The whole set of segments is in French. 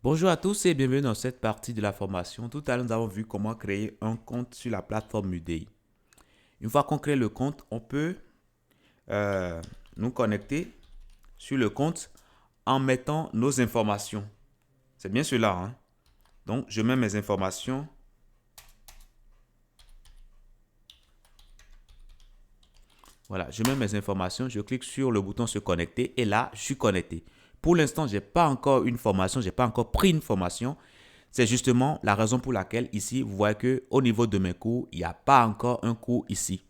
Bonjour à tous et bienvenue dans cette partie de la formation. Tout à l'heure, nous avons vu comment créer un compte sur la plateforme Udemy. Une fois qu'on crée le compte, on peut euh, nous connecter sur le compte en mettant nos informations. C'est bien cela, hein? Donc, je mets mes informations. Voilà, je mets mes informations, je clique sur le bouton se connecter et là, je suis connecté. Pour l'instant, je n'ai pas encore une formation, je n'ai pas encore pris une formation. C'est justement la raison pour laquelle ici, vous voyez qu'au niveau de mes cours, il n'y a pas encore un cours ici.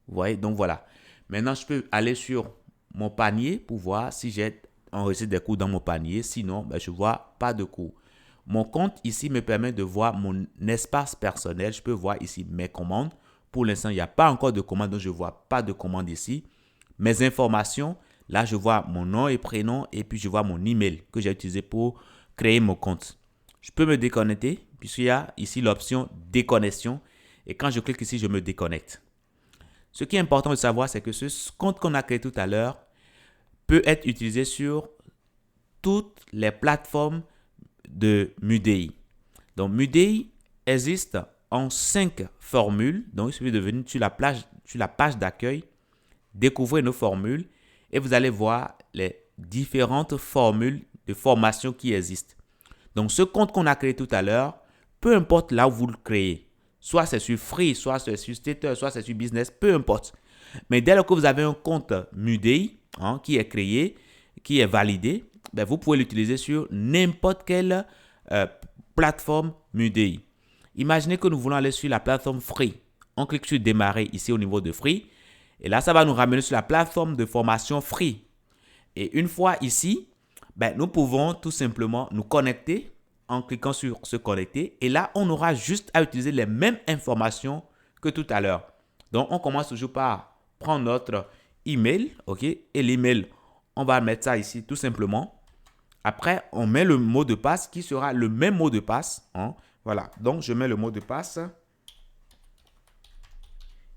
Vous voyez, donc voilà. Maintenant, je peux aller sur mon panier pour voir si j'ai enregistré des cours dans mon panier. Sinon, je ne vois pas de cours. Mon compte ici me permet de voir mon espace personnel. Je peux voir ici mes commandes. Pour l'instant, il n'y a pas encore de commande, donc je ne vois pas de commande ici. Mes informations, là, je vois mon nom et prénom et puis je vois mon email que j'ai utilisé pour créer mon compte. Je peux me déconnecter puisqu'il y a ici l'option déconnexion et quand je clique ici, je me déconnecte. Ce qui est important de savoir, c'est que ce compte qu'on a créé tout à l'heure peut être utilisé sur toutes les plateformes de Mudei. Donc, Mudei existe en 5 formules. Donc, il suffit de venir sur la page d'accueil, découvrir nos formules et vous allez voir les différentes formules de formation qui existent. Donc, ce compte qu'on a créé tout à l'heure, peu importe là où vous le créez, soit c'est sur Free, soit c'est sur Stater, soit c'est sur Business, peu importe. Mais dès lors que vous avez un compte Mudei qui est créé, qui est validé, vous pouvez l'utiliser sur n'importe quelle plateforme Mudei. Imaginez que nous voulons aller sur la plateforme Free. On clique sur démarrer ici au niveau de Free. Et là, ça va nous ramener sur la plateforme de formation Free. Et une fois ici, nous pouvons tout simplement nous connecter en cliquant sur se connecter. Et là, on aura juste à utiliser les mêmes informations que tout à l'heure. Donc, on commence toujours par prendre notre email, ok? Et l'email, on va mettre ça ici tout simplement. Après, on met le mot de passe qui sera le même mot de passe. Voilà, donc je mets le mot de passe.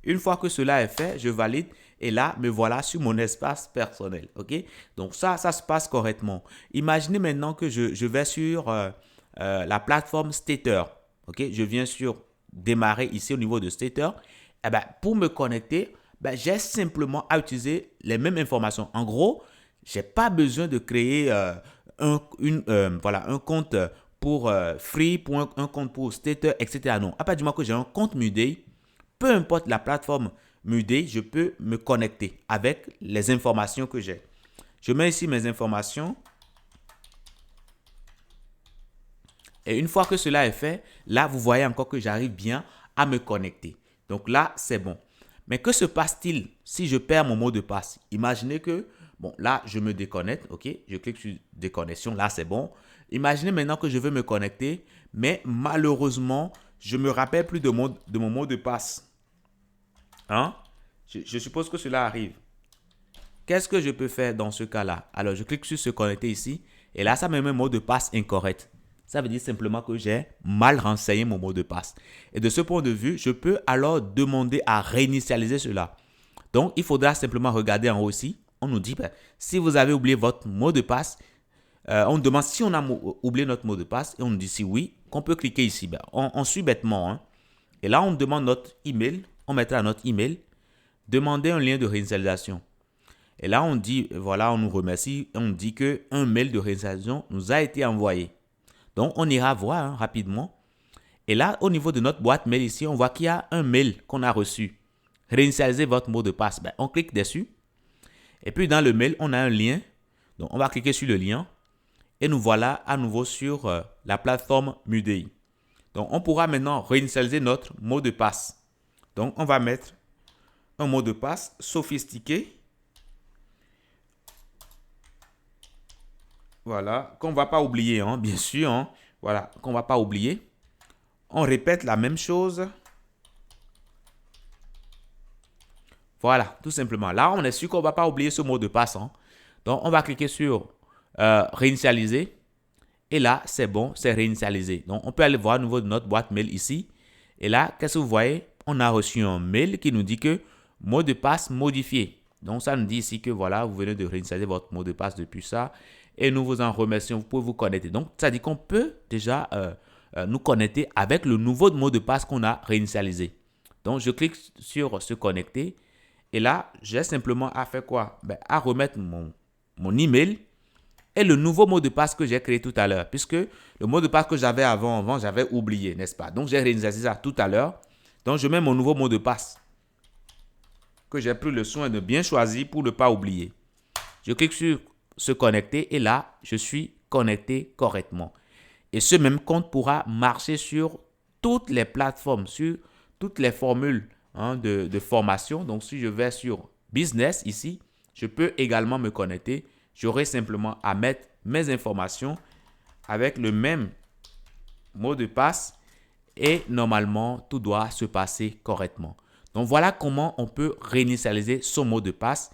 Une fois que cela est fait, je valide et là, me voilà sur mon espace personnel. Ok? Donc ça se passe correctement. Imaginez maintenant que je vais sur la plateforme Stater. Ok? Je viens sur démarrer ici au niveau de Stater. Pour me connecter, j'ai simplement à utiliser les mêmes informations. En gros, je n'ai pas besoin de créer un compte pour Free, pour un compte pour Stater, etc. Non. À partir du moment que j'ai un compte Mudei, peu importe la plateforme Mudei, je peux me connecter avec les informations que j'ai. Je mets ici mes informations. Et une fois que cela est fait, là, vous voyez encore que j'arrive bien à me connecter. Donc là, c'est bon. Mais que se passe-t-il si je perds mon mot de passe? Imaginez que, là, je me déconnecte, ok? Je clique sur déconnexion, là, c'est bon. Imaginez maintenant que je veux me connecter, mais malheureusement, je ne me rappelle plus de mon mot de passe. Je suppose que cela arrive. Qu'est-ce que je peux faire dans ce cas-là? Alors, je clique sur se connecter ici. Et là, ça me met un mot de passe incorrect. Ça veut dire simplement que j'ai mal renseigné mon mot de passe. Et de ce point de vue, je peux alors demander à réinitialiser cela. Donc, il faudra simplement regarder en haut ici. On nous dit, si vous avez oublié votre mot de passe, on nous demande si on a oublié notre mot de passe. Et on nous dit si oui, qu'on peut cliquer ici. On suit bêtement. Et là, on demande notre email. On mettra notre email. Demander un lien de réinitialisation. Et là, on dit, voilà, on nous remercie. On dit qu'un mail de réinitialisation nous a été envoyé. Donc, on ira voir rapidement. Et là, au niveau de notre boîte mail ici, on voit qu'il y a un mail qu'on a reçu. Réinitialiser votre mot de passe. On clique dessus. Et puis, dans le mail, on a un lien. Donc, on va cliquer sur le lien. Et nous voilà à nouveau sur la plateforme Mudei. Donc, on pourra maintenant réinitialiser notre mot de passe. Donc, on va mettre un mot de passe sophistiqué. Voilà, qu'on ne va pas oublier, bien sûr. Voilà, qu'on ne va pas oublier. On répète la même chose. Voilà, tout simplement. Là, on est sûr qu'on ne va pas oublier ce mot de passe. Donc, on va cliquer sur réinitialiser. Et là, c'est bon, c'est réinitialisé. Donc, on peut aller voir à nouveau notre boîte mail ici. Et là, qu'est-ce que vous voyez? On a reçu un mail qui nous dit que mot de passe modifié. Donc, ça nous dit ici que voilà, vous venez de réinitialiser votre mot de passe depuis ça. et nous vous en remercions. Vous pouvez vous connecter. Donc, ça dit qu'on peut déjà nous connecter avec le nouveau mot de passe qu'on a réinitialisé. Donc, je clique sur se connecter et là, j'ai simplement à faire quoi? À remettre mon email et le nouveau mot de passe que j'ai créé tout à l'heure, puisque le mot de passe que j'avais avant, j'avais oublié, n'est-ce pas? Donc, j'ai réinitialisé ça tout à l'heure. Donc, je mets mon nouveau mot de passe que j'ai pris le soin de bien choisir pour ne pas oublier. Je clique sur se connecter et là, je suis connecté correctement. Et ce même compte pourra marcher sur toutes les plateformes, sur toutes les formules de formation. Donc, si je vais sur Business ici, je peux également me connecter. J'aurai simplement à mettre mes informations avec le même mot de passe et normalement, tout doit se passer correctement. Donc, voilà comment on peut réinitialiser son mot de passe.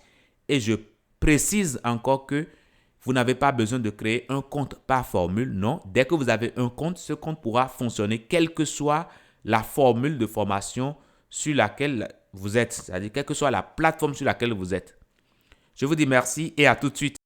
Et je précise encore que vous n'avez pas besoin de créer un compte par formule. Non, dès que vous avez un compte, ce compte pourra fonctionner quelle que soit la formule de formation sur laquelle vous êtes. C'est-à-dire quelle que soit la plateforme sur laquelle vous êtes. Je vous dis merci et à tout de suite.